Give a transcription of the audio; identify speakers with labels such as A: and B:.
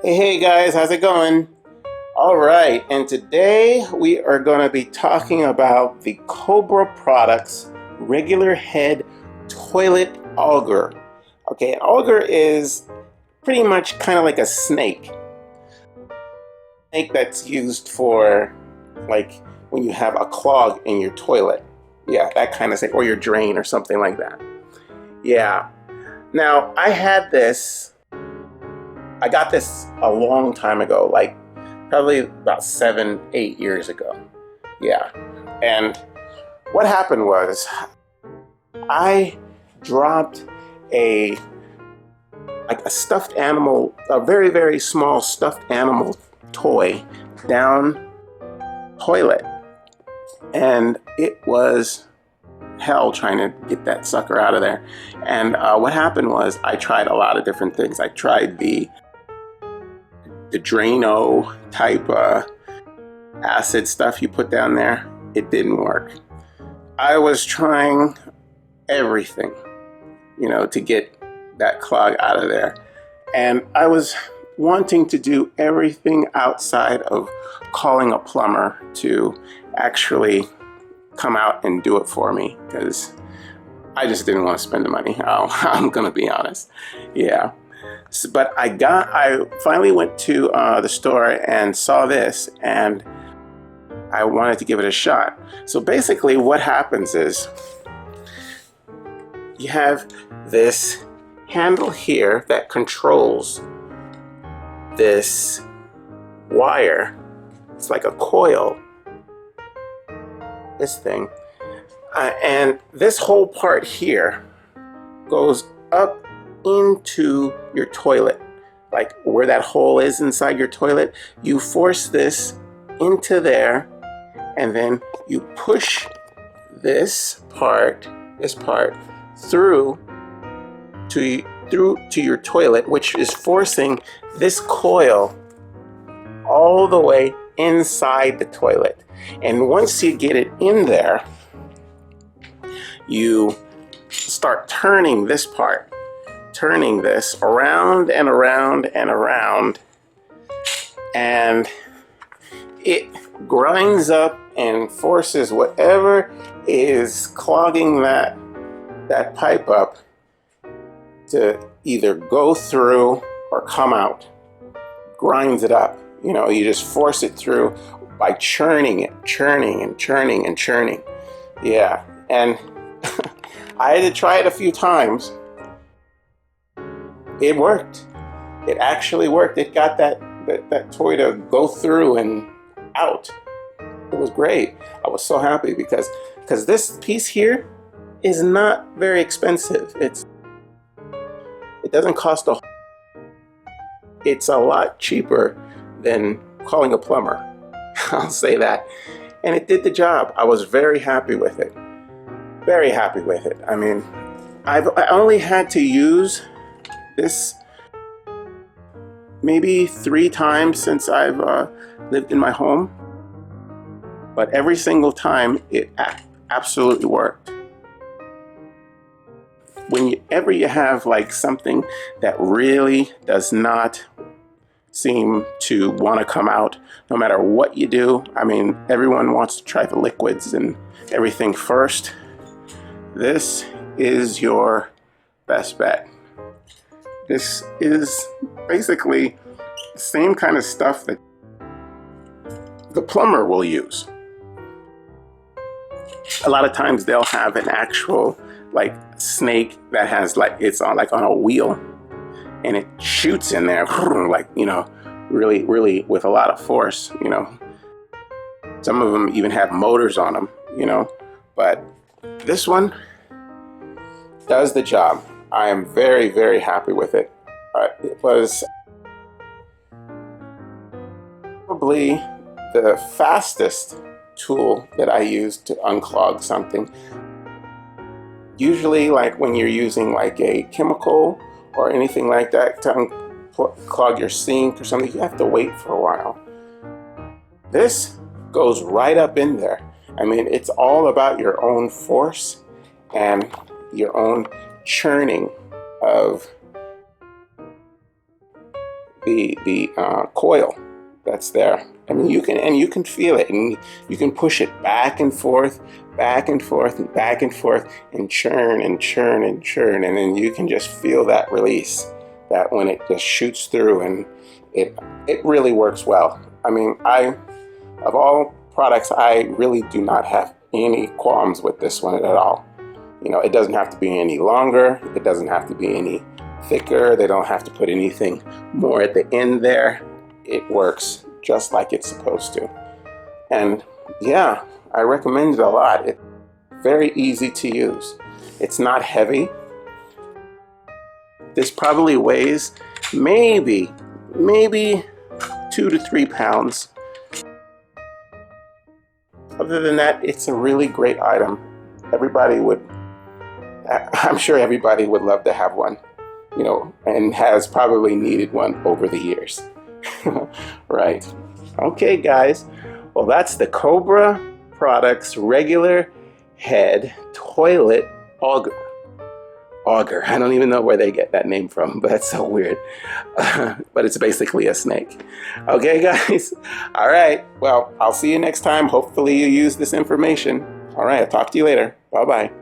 A: Hey guys, how's it going? All right, and today we are going to be talking about the Cobra Products regular head toilet auger. Okay, auger is pretty much kind of like a snake. Snake that's used for like when you have a clog in your toilet. Yeah, that kind of thing, or your drain or something like that. Yeah. Now, I got this a long time ago, like probably about 7, 8 years ago. Yeah. And what happened was I dropped a stuffed animal, a very, very small stuffed animal toy down toilet. And it was hell trying to get that sucker out of there. And what happened was I tried a lot of different things. I tried the Drano type acid stuff you put down there. It didn't work. I was trying everything, to get that clog out of there. And I was wanting to do everything outside of calling a plumber to actually come out and do it for me, because I just didn't want to spend the money. I'm gonna be honest. Yeah. But I finally went to the store and saw this, and I wanted to give it a shot. So basically what happens is you have this handle here that controls this wire. It's like a coil, this thing. And this whole part here goes up into your toilet, like where that hole is inside your toilet. You force this into there, and then you push this part through to your toilet, which is forcing this coil all the way inside the toilet. And once you get it in there, you start turning this part, turning this around and around and around, and it grinds up and forces whatever is clogging that pipe up to either go through or come out. Grinds it up. You just force it through by churning and churning. Yeah, and I had to try it a few times. It worked. It actually worked. It got that toy to go through and out. It was great. I was so happy because this piece here is not very expensive. It doesn't cost it's a lot cheaper than calling a plumber. I'll say that. And it did the job. I was very happy with it. Very happy with it. I mean, I only had to use this maybe 3 times since I've lived in my home, but every single time it absolutely worked. Whenever you have like something that really does not seem to want to come out, no matter what you do, I mean, everyone wants to try the liquids and everything first. This is your best bet. This is basically the same kind of stuff that the plumber will use. A lot of times they'll have an actual like snake that has it's on a wheel, and it shoots in there like, really, really with a lot of force. Some of them even have motors on them, but this one does the job. I am very, very happy with it. It was probably the fastest tool that I used to unclog something. Usually, like when you're using like a chemical or anything like that to unclog your sink or something, you have to wait for a while. This goes right up in there. I mean, it's all about your own force and your own churning of the coil that's there. I mean, you can feel it, and you can push it back and forth, back and forth, and back and forth, and churn and churn and churn, and then you can just feel that release, that when it just shoots through, and it really works well. I mean, of all products, I really do not have any qualms with this one at all. You know, it doesn't have to be any longer. It doesn't have to be any thicker. They don't have to put anything more at the end there. It works just like it's supposed to. And yeah, I recommend it a lot. It's very easy to use. It's not heavy. This probably weighs maybe 2 to 3 pounds. Other than that, it's a really great item. I'm sure everybody would love to have one, you know, and has probably needed one over the years. Right. Okay, guys. Well, that's the Cobra Products regular head toilet auger. Auger. I don't even know where they get that name from, but that's so weird. But it's basically a snake. Okay, guys. All right. Well, I'll see you next time. Hopefully you use this information. All right. I'll talk to you later. Bye-bye.